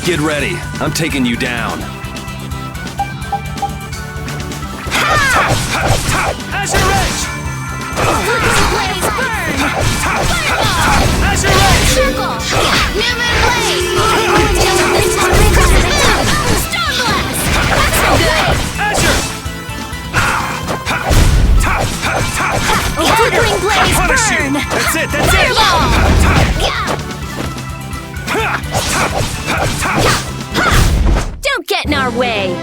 Get ready. I'm taking you down. Azure Edge! Blaze burn! Azure Edge! Circle! Newman blade! Stone blast! That's no good! Azure! Flickering blaze Punish you! burn! That's it! That's Fireball! Don't get in our way!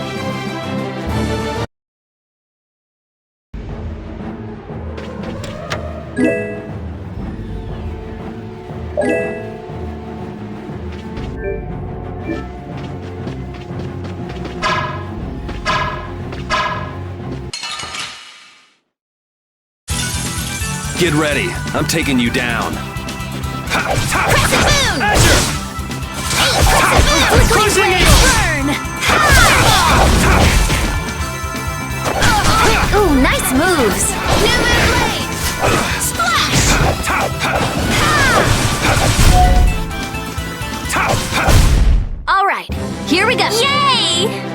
Get ready. I'm taking you down. Crescent moon! Azure! Flickering blaze burn! Ooh, nice moves! Newman blade! Splash! All right, here we go! Yay!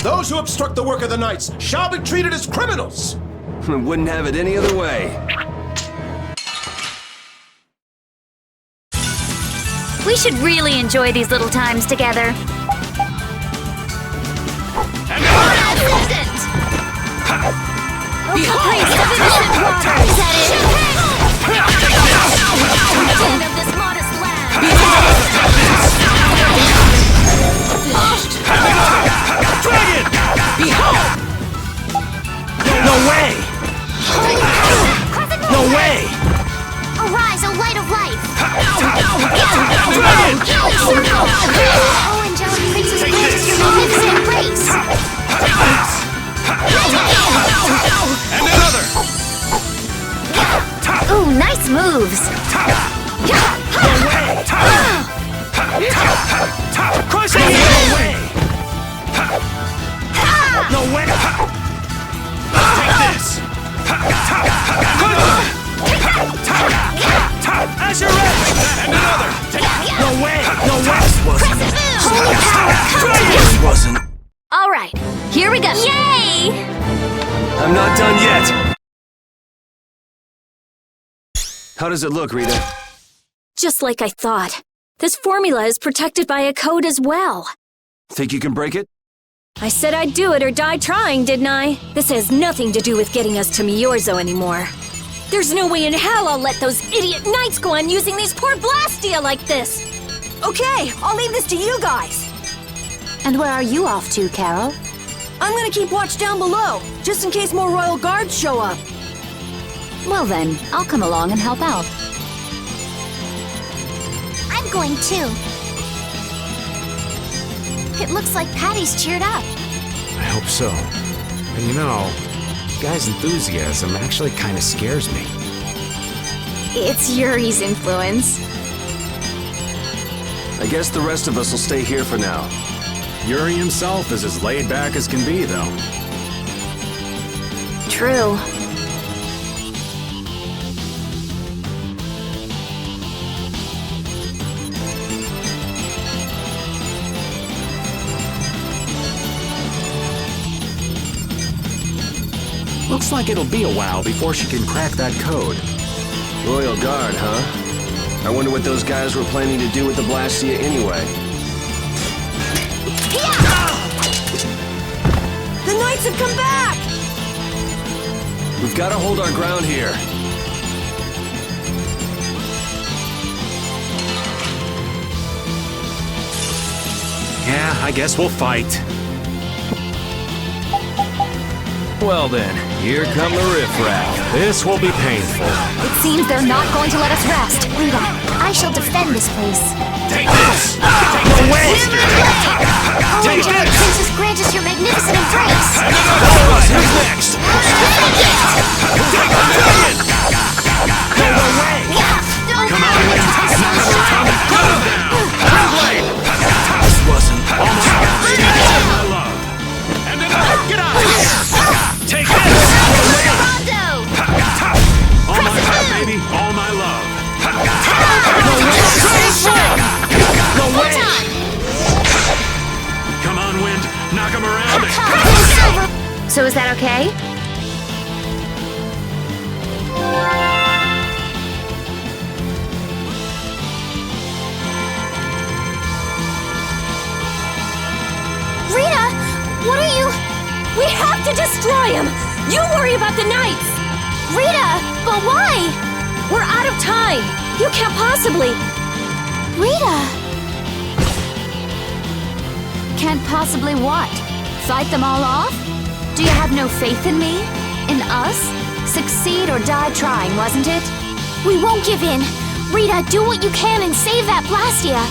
Those who obstruct the work of the knights shall be treated as criminals! Wouldn't have it any other way. We should really enjoy these little times together. Assistant! Place of innocent water! Is that it? End of this modest land! Dragon! Behold! No way! No way! Arise, O light of life! Dragon! Oh, angelic princess, grant us your magnificent grace! And another! Ooh, nice moves! Crushing it! No way! Take this! Azure Edge! And another! No way! No way! Holy power, come to me! This wasn't... All right, here we go! Yay! I'm not done yet! How does it look, Rita? Just like I thought. This formula is protected by a code as well. Think you can break it? I said I'd do it or die trying, didn't I? This has nothing to do with getting us to Myorzo anymore. There's no way in hell I'll let those idiot knights go on using these poor blastia like this! Okay, I'll leave this to you guys. And where are you off to, Carol? I'm gonna keep watch down below, just in case more royal guards show up. Well then, I'll come along and help out. I'm going too. It looks like Patty's cheered up. I hope so. And you know, guy's enthusiasm actually kind of scares me. It's Yuri's influence. I guess the rest of us will stay here for now. Yuri himself is as laid back as can be, though. True. Looks like it'll be a while before she can crack that code. Royal Guard, huh? I wonder what those guys were planning to do with the blastia anyway. The knights have come back! We've got to hold our ground here. Yeah, I guess we'll fight. Well then, here come the riffraff. This will be painful. It seems they're not going to let us rest. Rita, I shall defend this place. Take this! No way! Oh, angelic princess, grant us your magnificent embrace. Who's next? Take it! No way! So is that okay? Rita, what are you... We have to destroy him! You worry about the knights! Rita, but why? We're out of time! You can't possibly... Rita! Can't possibly what? Fight them all off? Do you have no faith in me? In us? Succeed or die trying, wasn't it? We won't give in. Rita, do what you can and save that blastia.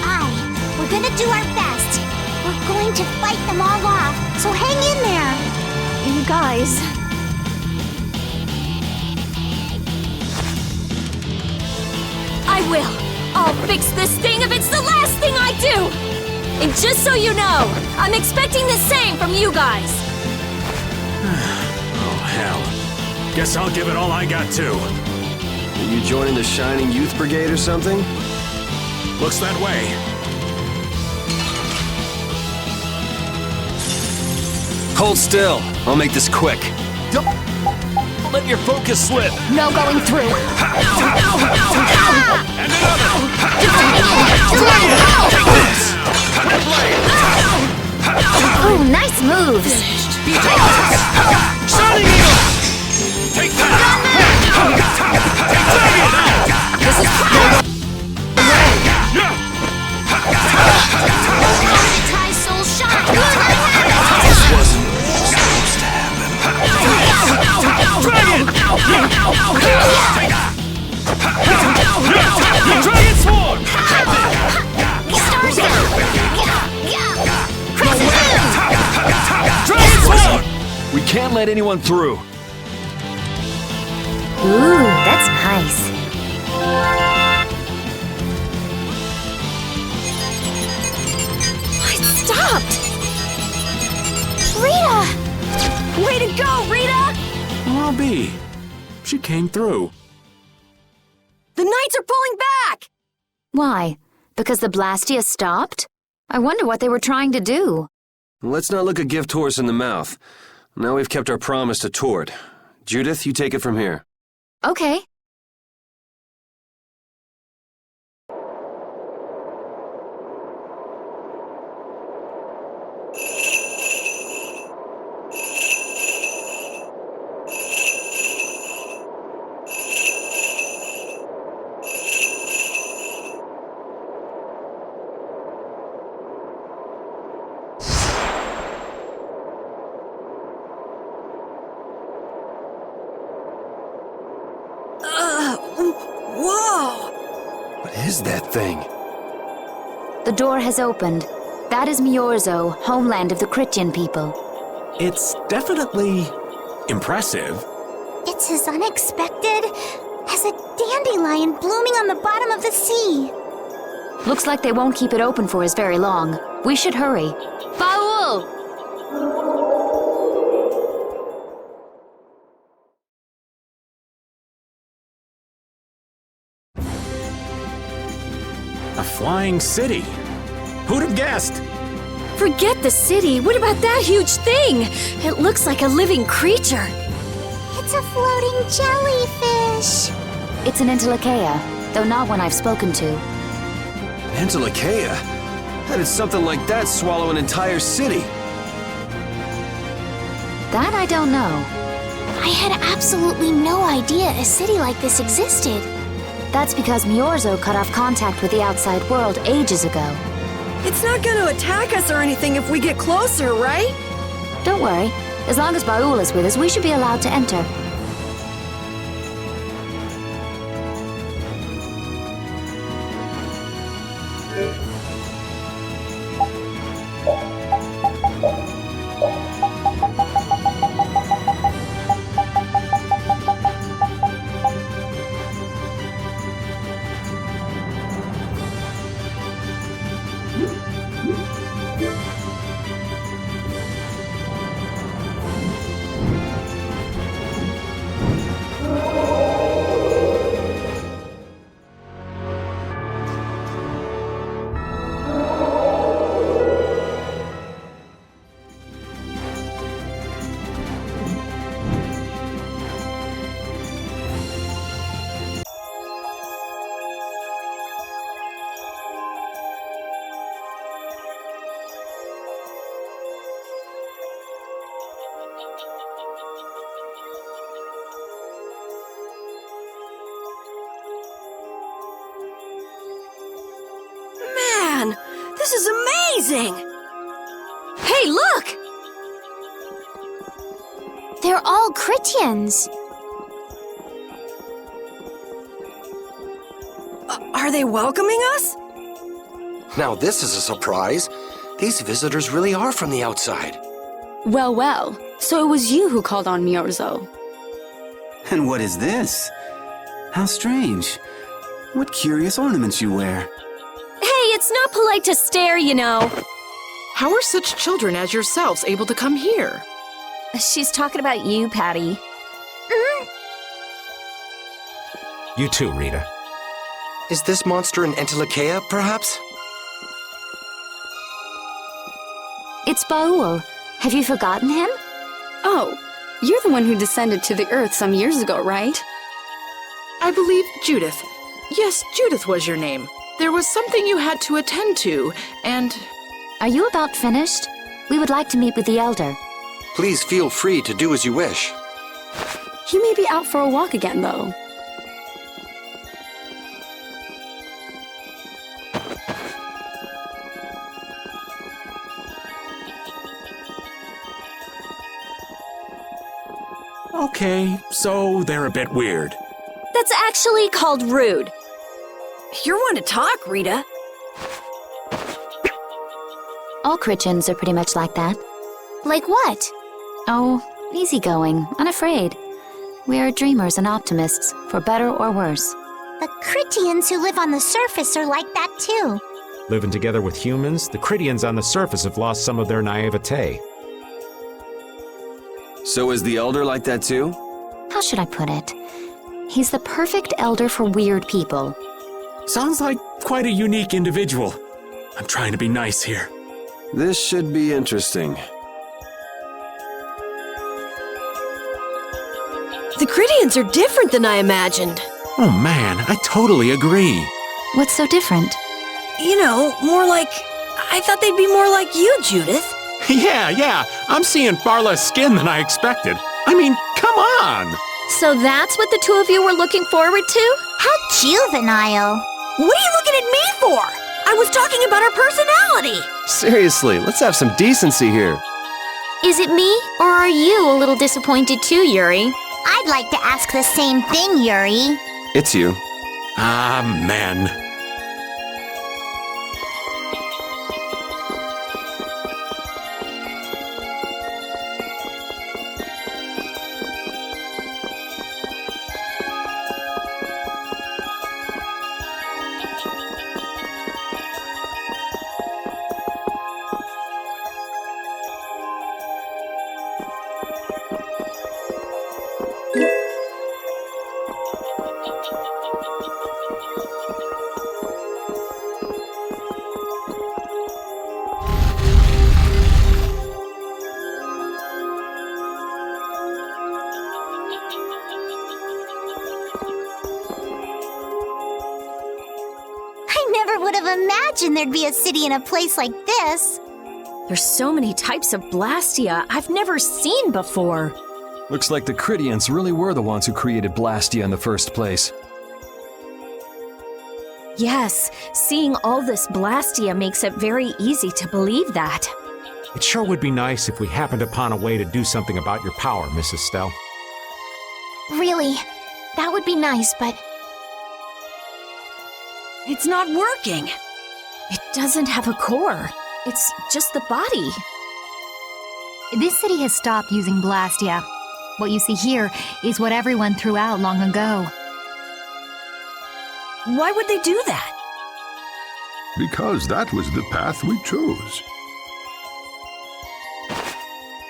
Aye, we're gonna do our best. We're going to fight them all off, so hang in there. You guys... I will! I'll fix this thing if it's the last thing I do! And just so you know, I'm expecting the same from you guys! Oh, hell. Guess I'll give it all I got, too. Are you joining the Shining Youth Brigade or something? Looks that way. Hold still. I'll make this quick. Don't let your focus slip. No going through. And another. Ooh, nice moves. Shining Eagle! Take that! This is Anti-soul shot. This wasn't supposed to happen. Dragon! Dragon Sword! Stars down. Dragon Sword! We can't let anyone through. Ooh, that's nice. I stopped! Rita! Way to go, Rita! Well, I'll be. She came through. The knights are pulling back! Why? Because the blastia stopped? I wonder what they were trying to do. Let's not look a gift horse in the mouth. Now we've kept our promise to Tord. Judith, you take it from here. Okay. Whoa! What is that thing? The door has opened. That is Myorzo, homeland of the Chrétien people. It's definitely impressive. It's as unexpected as a dandelion blooming on the bottom of the sea. Looks like they won't keep it open for us very long. We should hurry. Baul! A flying city. Who'd have guessed? Forget the city. What about that huge thing? It looks like a living creature. It's a floating jellyfish. It's an Interlakeia, though not one I've spoken to. Interlakeia? How did something like that swallow an entire city? That I don't know. I had absolutely no idea a city like this existed. That's because Myorzo cut off contact with the outside world ages ago. It's not gonna attack us or anything if we get closer, right? Don't worry. As long as Baul is with us, we should be allowed to enter. This is amazing! Hey, look! They're all Critians. Are they welcoming us? Now this is a surprise. These visitors really are from the outside. Well, well. So it was you who called on Myorzo. And what is this? How strange. What curious ornaments you wear. Hey, it's not polite to stare, you know. How are such children as yourselves able to come here? She's talking about you, Patty. You too, Rita. Is this monster an Entelekea, perhaps? It's Baul. Have you forgotten him? Oh, you're the one who descended to the Earth some years ago, right? I believe Judith. Yes, Judith was your name. There was something you had to attend to, and... Are you about finished? We would like to meet with the Elder. Please feel free to do as you wish. He may be out for a walk again, though. Okay, so they're a bit weird. That's actually called rude. You're one to talk, Rita. All Christians are pretty much like that. Like what? Oh, easygoing, unafraid. We are dreamers and optimists, for better or worse. The Critians who live on the surface are like that too. Living together with humans, the Critians on the surface have lost some of their naivete. So is the Elder like that too? How should I put it? He's the perfect elder for weird people. Sounds like quite a unique individual. I'm trying to be nice here. This should be interesting. The Critians are different than I imagined. Oh man, I totally agree. What's so different? You know, more like... I thought they'd be more like you, Judith. Yeah, I'm seeing far less skin than I expected. I mean, come on! So that's what the two of you were looking forward to? How juvenile. What are you looking at me for? I was talking about her personality. Seriously, let's have some decency here. Is it me, or are you a little disappointed too, Yuri? I'd like to ask the same thing, Yuri. It's you. Ah, man. Would have imagined there'd be a city in a place like this. There's so many types of blastia I've never seen before. Looks like the Critians really were the ones who created blastia in the first place. Yes, seeing all this blastia makes it very easy to believe that. It sure would be nice if we happened upon a way to do something about your power, Mrs. Stell. Really, that would be nice, but... It's not working. It doesn't have a core. It's just the body. This city has stopped using blastia. What you see here is what everyone threw out long ago. Why would they do that? Because that was the path we chose.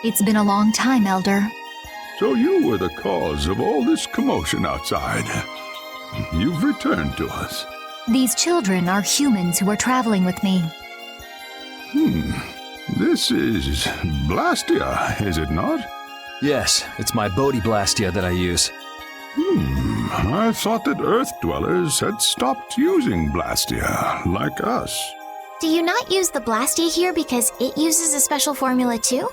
It's been a long time, Elder. So you were the cause of all this commotion outside. You've returned to us. These children are humans who are traveling with me. This is blastia, is it not? Yes, it's my Bodhi blastia that I use. I thought that Earth dwellers had stopped using blastia, like us. Do you not use the blastia here because it uses a special formula too?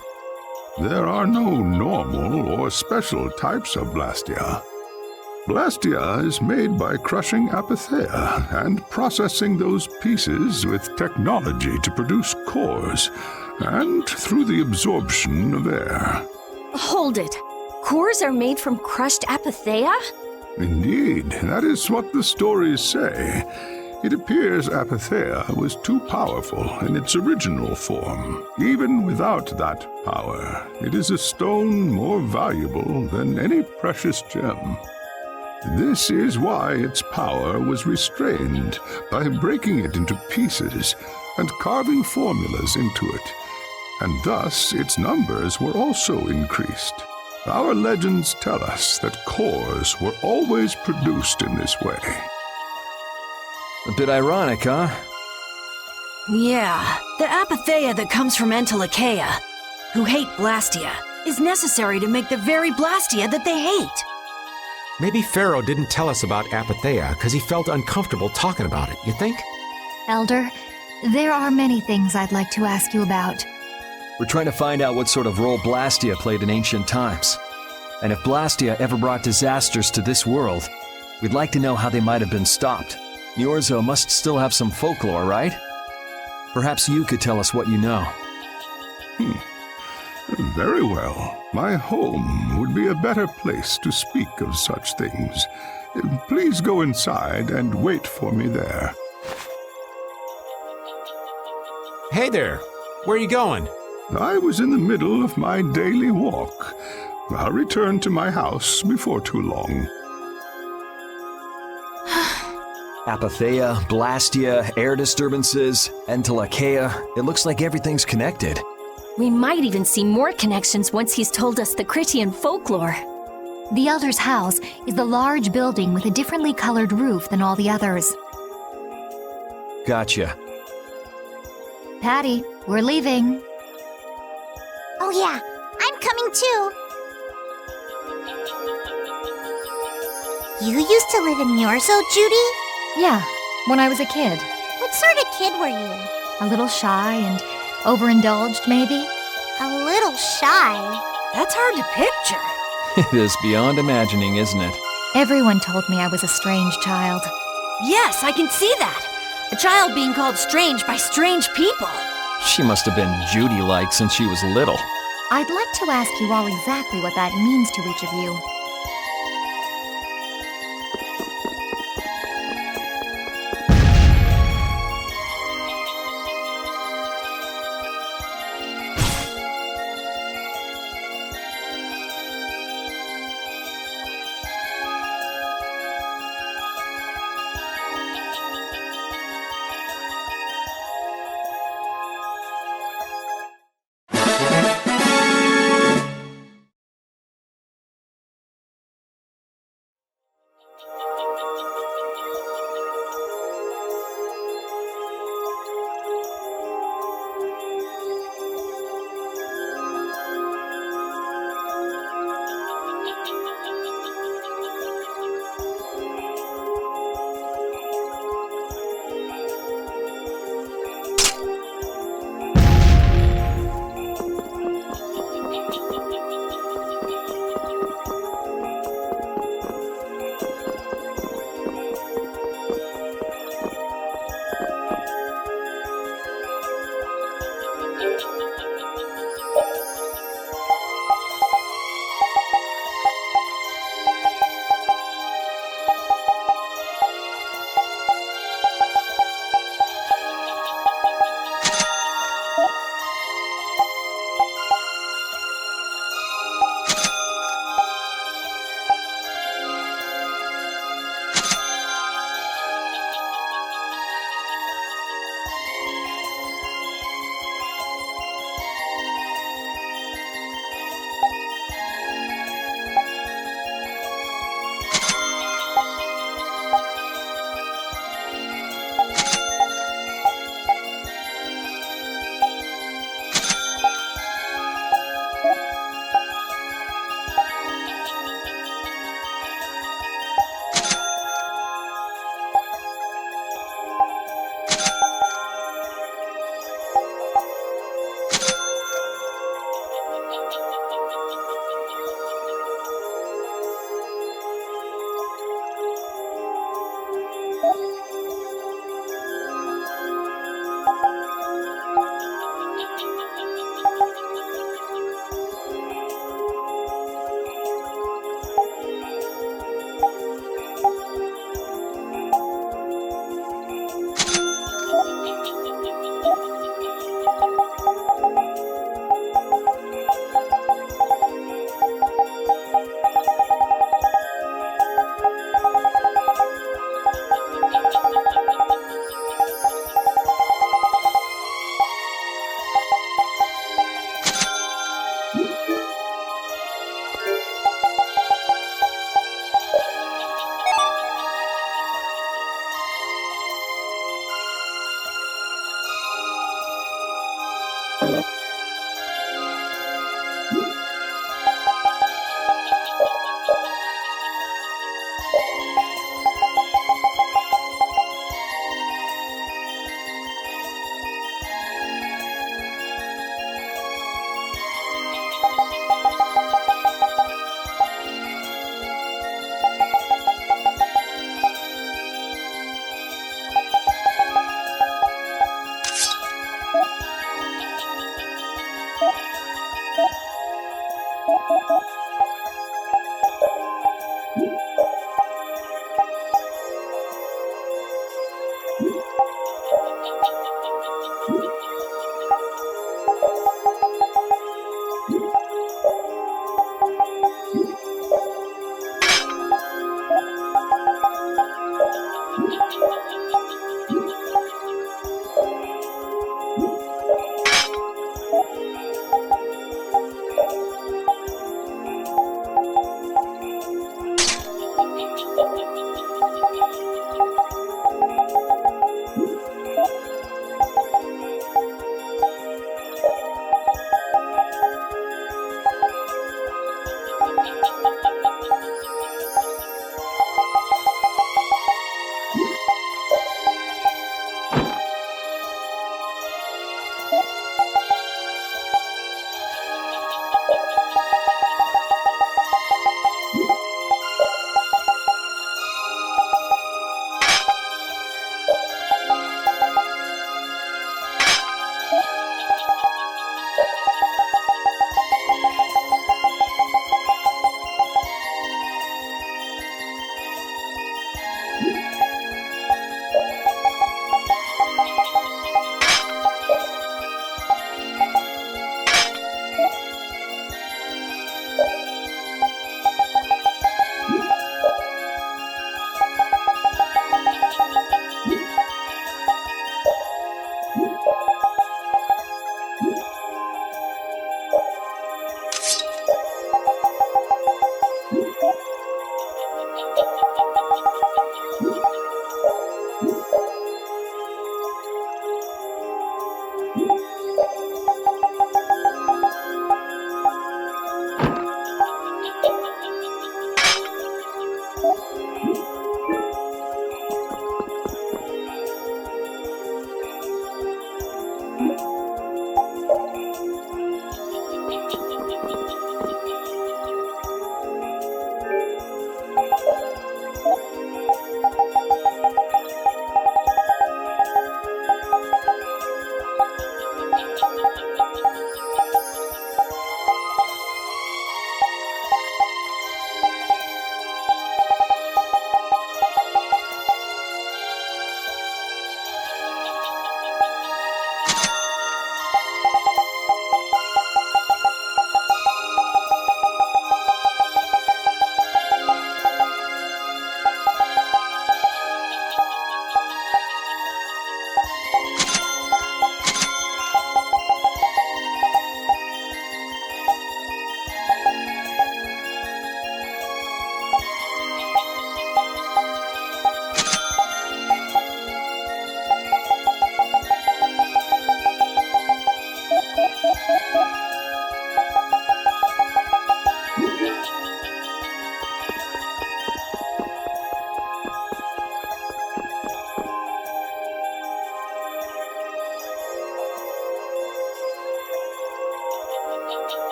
There are no normal or special types of blastia. Blastia is made by crushing apatheia and processing those pieces with technology to produce cores, and through the absorption of air. Hold it. Cores are made from crushed apatheia? Indeed, that is what the stories say. It appears apatheia was too powerful in its original form. Even without that power, it is a stone more valuable than any precious gem. This is why its power was restrained by breaking it into pieces and carving formulas into it, and thus its numbers were also increased. Our legends tell us that cores were always produced in this way. A bit ironic, huh? Yeah, the apatheia that comes from Entelecheia, who hate Blastia, is necessary to make the very Blastia that they hate. Maybe Pharaoh didn't tell us about apatheia because he felt uncomfortable talking about it, you think? Elder, there are many things I'd like to ask you about. We're trying to find out what sort of role Blastia played in ancient times. And if Blastia ever brought disasters to this world, we'd like to know how they might have been stopped. Myorzo must still have some folklore, right? Perhaps you could tell us what you know. Very well. My home would be a better place to speak of such things. Please go inside and wait for me there. Hey there, where are you going? I was in the middle of my daily walk. I'll return to my house before too long. Apatheia, Blastia, air disturbances, Entelecheia. It looks like everything's connected. We might even see more connections once he's told us the Critian folklore. The Elder's house is the large building with a differently colored roof than all the others. Gotcha. Patty, we're leaving. Oh yeah, I'm coming too. You used to live in Myorzo, Judy? Yeah, when I was a kid. What sort of kid were you? A little shy and overindulged, maybe? A little shy. That's hard to picture. It is beyond imagining, isn't it? Everyone told me I was a strange child. Yes, I can see that. A child being called strange by strange people. She must have been Judy-like since she was little. I'd like to ask you all exactly what that means to each of you.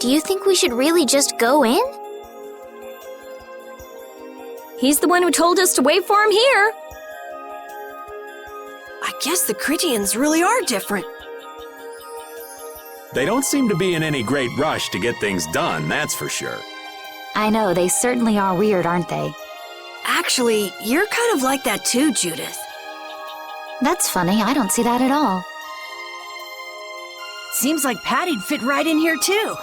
Do you think we should really just go in? He's the one who told us to wait for him here. I guess the Critians really are different. They don't seem to be in any great rush to get things done, that's for sure. I know, they certainly are weird, aren't they? Actually, you're kind of like that too, Judith. That's funny, I don't see that at all. Seems like Patty'd fit right in here too.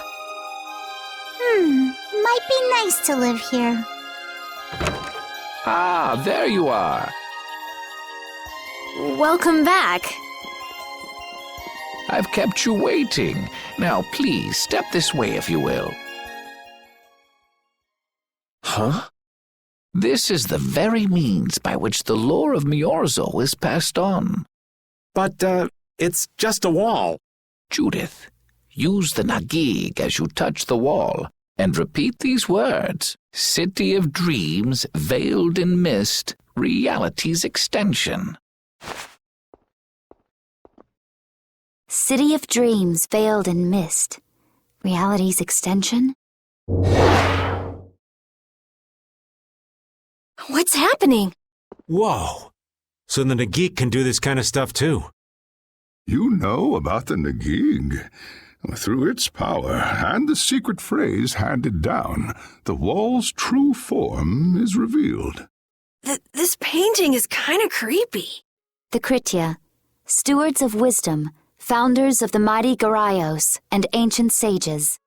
Might be nice to live here. Ah, there you are. Welcome back. I've kept you waiting. Now, please, step this way if you will. Huh? This is the very means by which the lore of Myorzo is passed on. But, it's just a wall. Judith, use the Nagig as you touch the wall, and repeat these words. City of Dreams, veiled in mist, reality's extension. City of Dreams, veiled in mist, reality's extension? What's happening? Whoa. So the Nagik can do this kind of stuff too. You know about the Nagig. Through its power and the secret phrase handed down, the wall's true form is revealed. This painting is kind of creepy. The Kritya, stewards of wisdom, founders of the mighty Garaios and ancient sages.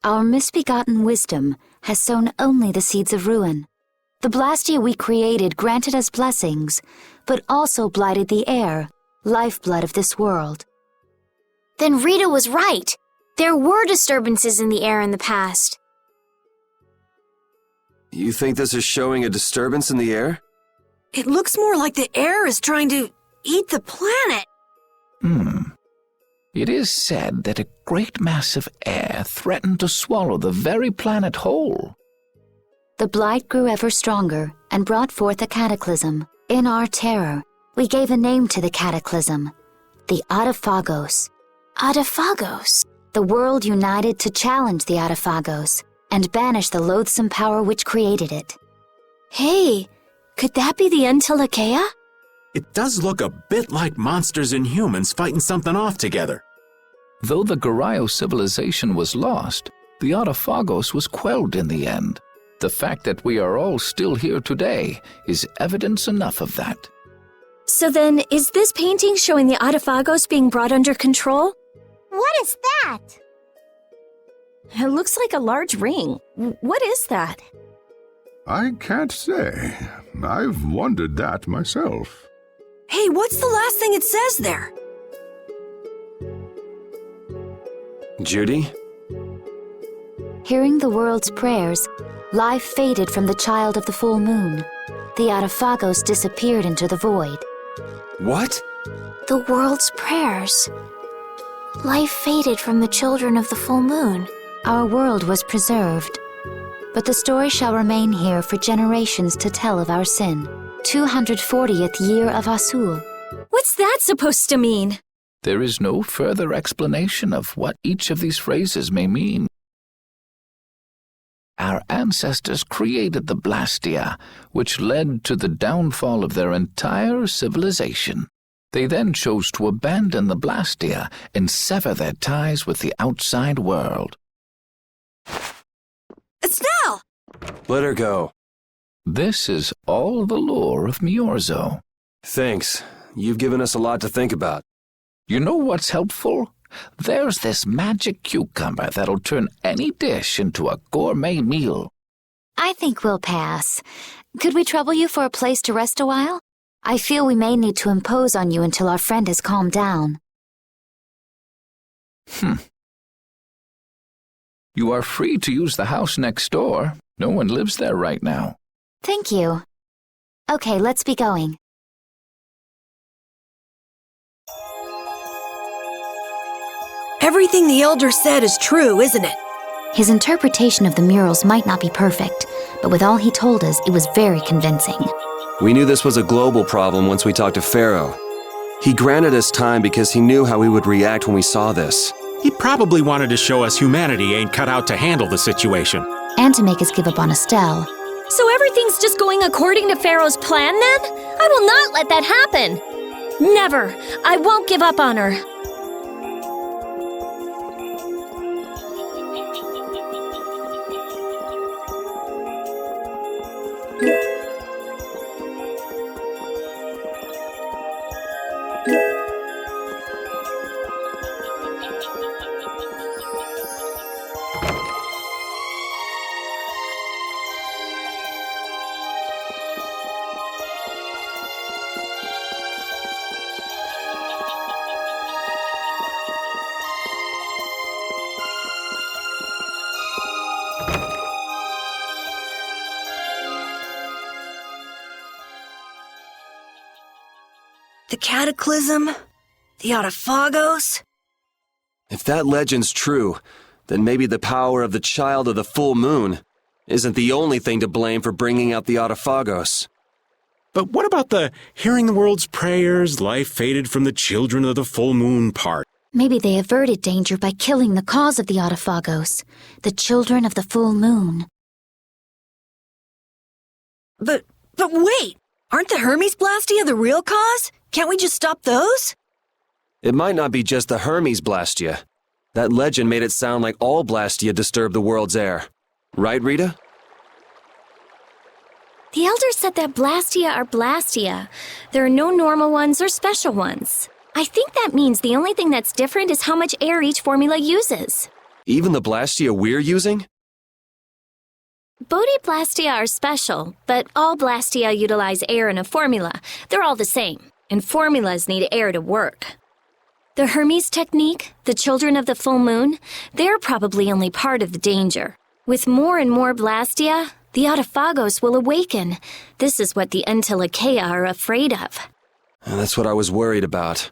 Our misbegotten wisdom has sown only the seeds of ruin. The blastia we created granted us blessings, but also blighted the air, lifeblood of this world. Then Rita was right. There were disturbances in the air in the past. You think this is showing a disturbance in the air? It looks more like the air is trying to eat the planet. It is said that a great mass of air threatened to swallow the very planet whole. The blight grew ever stronger and brought forth a cataclysm. In our terror, we gave a name to the cataclysm, the Adaphagos. Adaphagos? The world united to challenge the Adaphagos and banish the loathsome power which created it. Hey, could that be the Entelekea? It does look a bit like monsters and humans fighting something off together. Though the Garayo civilization was lost, the Adaphagos was quelled in the end. The fact that we are all still here today is evidence enough of that. So then, is this painting showing the Adaphagos being brought under control? What is that? It looks like a large ring. What is that? I can't say. I've wondered that myself. Hey, what's the last thing it says there? Judy? Hearing the world's prayers, life faded from the child of the full moon. The Adaphagos disappeared into the void. What? The world's prayers. Life faded from the children of the full moon. Our world was preserved, but the story shall remain here for generations to tell of our sin. 240th year of Asul. What's that supposed to mean? There is no further explanation of what each of these phrases may mean. Our ancestors created the blastia, which led to the downfall of their entire civilization. They then chose to abandon the blastia and sever their ties with the outside world. Estelle! Let her go. This is all the lore of Myorzo. Thanks. You've given us a lot to think about. You know what's helpful? There's this magic cucumber that'll turn any dish into a gourmet meal. I think we'll pass. Could we trouble you for a place to rest a while? I feel we may need to impose on you until our friend has calmed down. You are free to use the house next door. No one lives there right now. Thank you. Okay, let's be going. Everything the Elder said is true, isn't it? His interpretation of the murals might not be perfect, but with all he told us, it was very convincing. We knew this was a global problem once we talked to Pharaoh. He granted us time because he knew how we would react when we saw this. He probably wanted to show us humanity ain't cut out to handle the situation. And to make us give up on Estelle. So everything's just going according to Pharaoh's plan then? I will not let that happen! Never! I won't give up on her. The Cataclysm? The Autophagos? If that legend's true, then maybe the power of the child of the full moon isn't the only thing to blame for bringing out the Autophagos. But what about the hearing the world's prayers, life faded from the children of the full moon part? Maybe they averted danger by killing the cause of the Autophagos, the children of the full moon. But wait! Aren't the Hermes blastia the real cause? Can't we just stop those? It might not be just the Hermes blastia. That legend made it sound like all blastia disturb the world's air. Right, Rita? The elders said that blastia are blastia. There are no normal ones or special ones. I think that means the only thing that's different is how much air each formula uses. Even the blastia we're using? Bodhi-blastia are special, but all blastia utilize air in a formula. They're all the same, and formulas need air to work. The Hermes technique, the children of the full moon, they're probably only part of the danger. With more and more blastia, the Autophagos will awaken. This is what the Entelekea are afraid of. That's what I was worried about.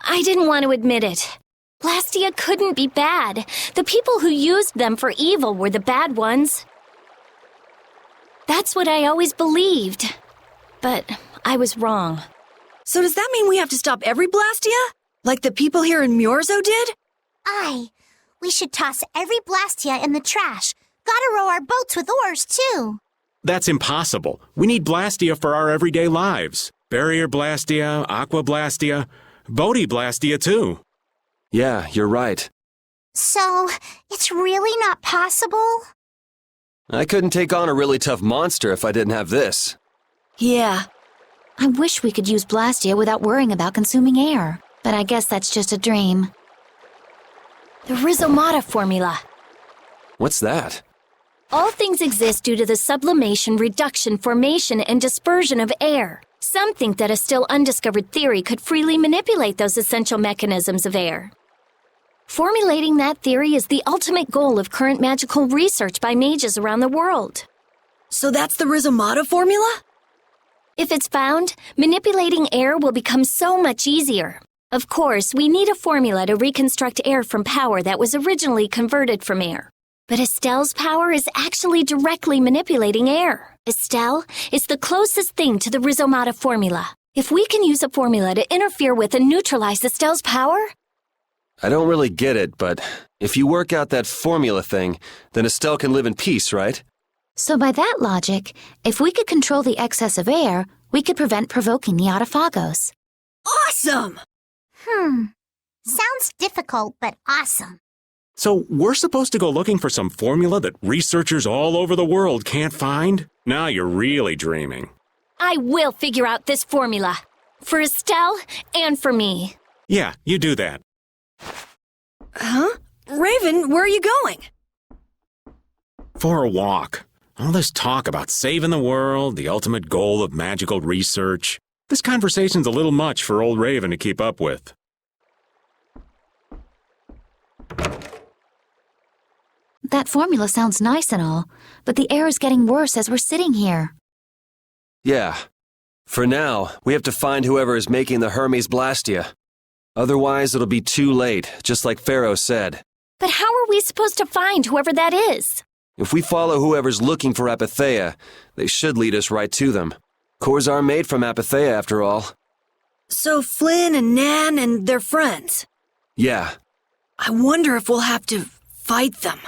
I didn't want to admit it. Blastia couldn't be bad. The people who used them for evil were the bad ones. That's what I always believed. But I was wrong. So does that mean we have to stop every blastia? Like the people here in Myorzo did? Aye. We should toss every blastia in the trash. Gotta row our boats with oars, too. That's impossible. We need blastia for our everyday lives. Barrier blastia, aqua blastia, Bodhi blastia too. Yeah, you're right. So, it's really not possible? I couldn't take on a really tough monster if I didn't have this. Yeah. I wish we could use blastia without worrying about consuming air, but I guess that's just a dream. The Rhizomata formula. What's that? All things exist due to the sublimation, reduction, formation, and dispersion of air. Some think that a still undiscovered theory could freely manipulate those essential mechanisms of air. Formulating that theory is the ultimate goal of current magical research by mages around the world. So that's the Rhizomata formula? If it's found, manipulating air will become so much easier. Of course, we need a formula to reconstruct air from power that was originally converted from air. But Estelle's power is actually directly manipulating air. Estelle is the closest thing to the Rhizomata formula. If we can use a formula to interfere with and neutralize Estelle's power... I don't really get it, but if you work out that formula thing, then Estelle can live in peace, right? So by that logic, if we could control the excess of air, we could prevent provoking the Autophagos. Awesome! Sounds difficult, but awesome. So we're supposed to go looking for some formula that researchers all over the world can't find? Now you're really dreaming. I will figure out this formula. For Estelle and for me. Yeah, you do that. Huh? Raven, where are you going? For a walk. All this talk about saving the world, the ultimate goal of magical research. This conversation's a little much for old Raven to keep up with. That formula sounds nice and all, but the air is getting worse as we're sitting here. Yeah. For now, we have to find whoever is making the Hermes blastia. Otherwise, it'll be too late, just like Pharaoh said. But how are we supposed to find whoever that is? If we follow whoever's looking for Apatheia, they should lead us right to them. Cores are made from Apatheia, after all. So Flynn and Nan and their friends. Yeah, I wonder if we'll have to fight them.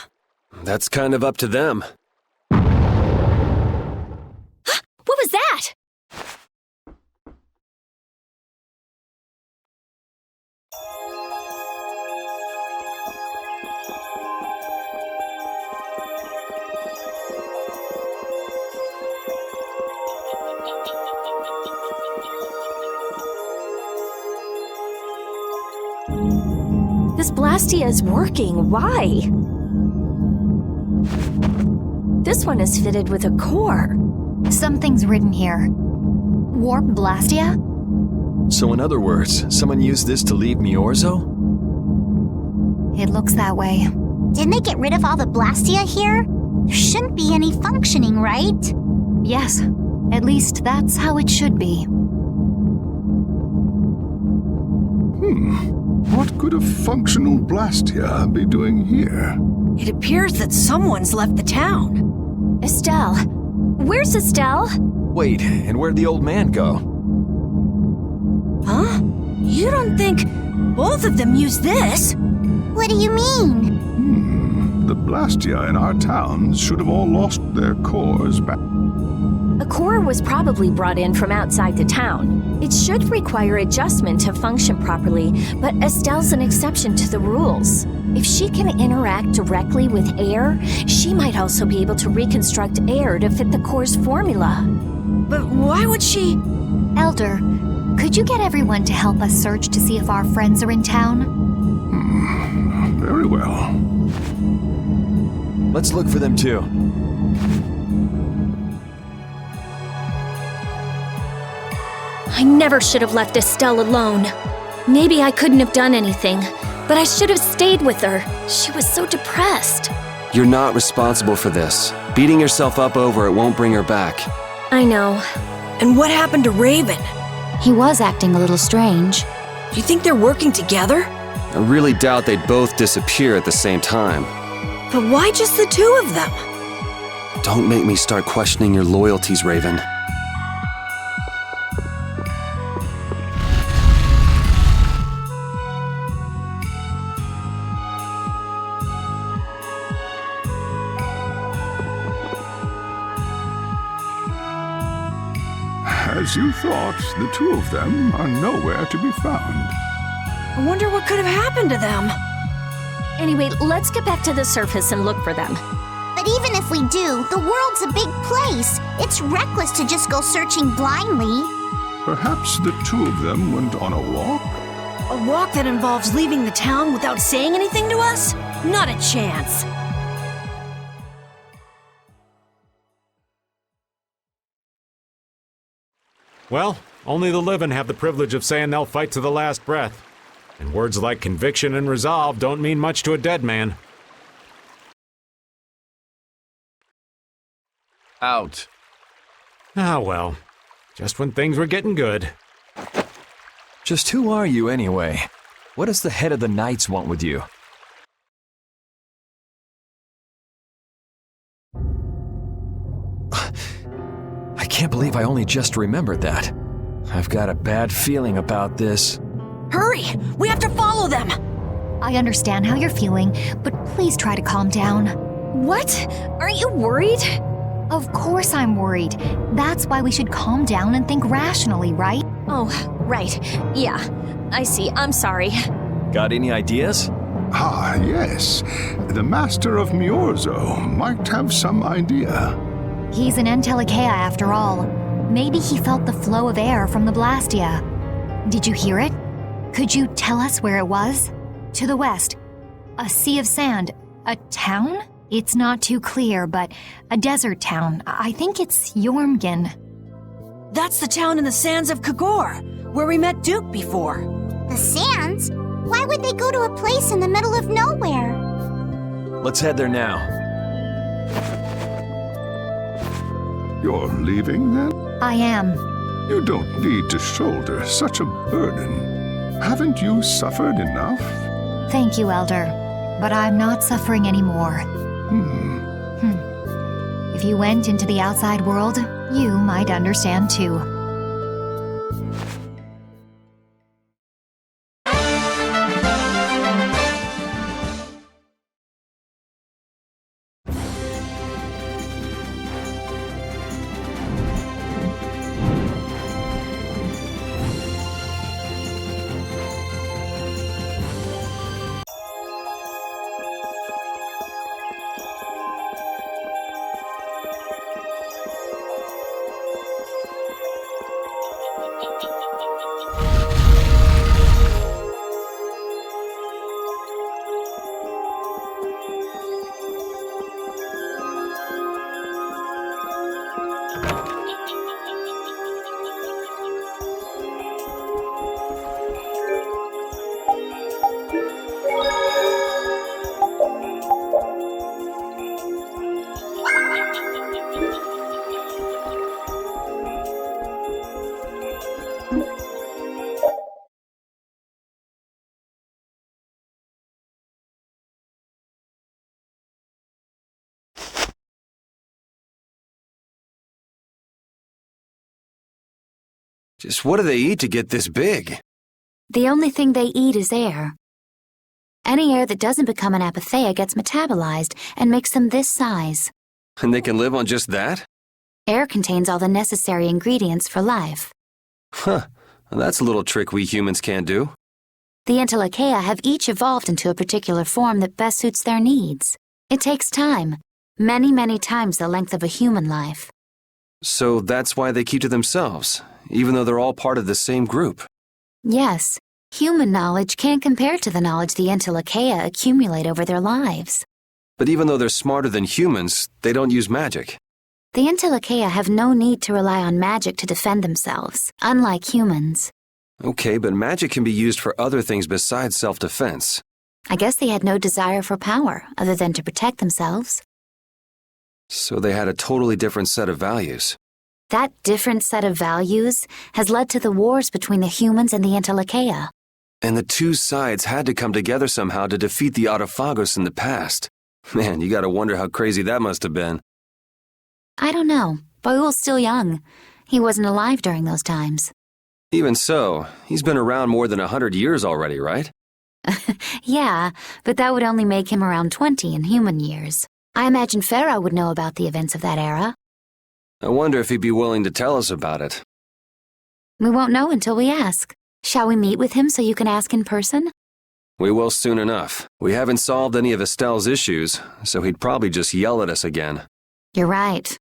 that's kind of up to them. What was that? This blastia is working. Why? This one is fitted with a core. Something's written here. Warp blastia? So in other words, someone used this to leave Myorzo? It looks that way. Didn't they get rid of all the blastia here? There shouldn't be any functioning, right? Yes. At least that's how it should be. What could a functional blastia be doing here? It appears that someone's left the town. Estelle. Where's Estelle? Wait, and where'd the old man go? Huh? You don't think both of them used this? What do you mean? The blastia in our towns should have all lost their cores back. A core was probably brought in from outside the town. It should require adjustment to function properly, but Estelle's an exception to the rules. If she can interact directly with air, she might also be able to reconstruct air to fit the core's formula. But why would she? Elder, could you get everyone to help us search to see if our friends are in town? Very well. Let's look for them too. I never should have left Estelle alone. Maybe I couldn't have done anything, but I should have stayed with her. She was so depressed. You're not responsible for this. Beating yourself up over it won't bring her back. I know. And what happened to Raven? He was acting a little strange. Do you think they're working together? I really doubt they'd both disappear at the same time. But why just the two of them? Don't make me start questioning your loyalties, Raven. As you thought, the two of them are nowhere to be found. I wonder what could have happened to them. Anyway, let's get back to the surface and look for them. But even if we do, the world's a big place. It's reckless to just go searching blindly. Perhaps the two of them went on a walk? A walk that involves leaving the town without saying anything to us? Not a chance. Well, only the living have the privilege of saying they'll fight to the last breath. And words like conviction and resolve don't mean much to a dead man. Out. Ah, well. Just when things were getting good. Just who are you anyway? What does the head of the Knights want with you? I can't believe I only just remembered that. I've got a bad feeling about this. Hurry! We have to follow them! I understand how you're feeling, but please try to calm down. What? Aren't you worried? Of course I'm worried. That's why we should calm down and think rationally, right? Oh, right. Yeah, I see. I'm sorry. Got any ideas? Ah, yes. The Master of Myorzo might have some idea. He's an Entelekea after all. Maybe he felt the flow of air from the blastia. Did you hear it? Could you tell us where it was? To the west. A sea of sand. A town? It's not too clear, but a desert town. I think it's Jormungand. That's the town in the sands of Kagor, where we met Duke before. The sands? Why would they go to a place in the middle of nowhere? Let's head there now. You're leaving, then? I am. You don't need to shoulder such a burden. Haven't you suffered enough? Thank you, Elder. But I'm not suffering anymore. If you went into the outside world, you might understand too. Just what do they eat to get this big? The only thing they eat is air. Any air that doesn't become an apatheia gets metabolized and makes them this size. And they can live on just that? Air contains all the necessary ingredients for life. Huh. Well, that's a little trick we humans can't do. The Entelecheia have each evolved into a particular form that best suits their needs. It takes time. Many, many times the length of a human life. So that's why they keep to themselves, even though they're all part of the same group. Yes, human knowledge can't compare to the knowledge the Entelecheia accumulate over their lives. But even though they're smarter than humans, they don't use magic. The Entelecheia have no need to rely on magic to defend themselves, unlike humans. Okay, but magic can be used for other things besides self-defense. I guess they had no desire for power other than to protect themselves. So they had a totally different set of values. That different set of values has led to the wars between the humans and the Entelecheia. And the two sides had to come together somehow to defeat the Autophagos in the past. Man, you gotta wonder how crazy that must have been. I don't know. Baul's still young. He wasn't alive during those times. Even so, he's been around more than 100 years already, right? Yeah, but that would only make him around 20 in human years. I imagine Pharaoh would know about the events of that era. I wonder if he'd be willing to tell us about it. We won't know until we ask. Shall we meet with him so you can ask in person? We will soon enough. We haven't solved any of Estelle's issues, so he'd probably just yell at us again. You're right.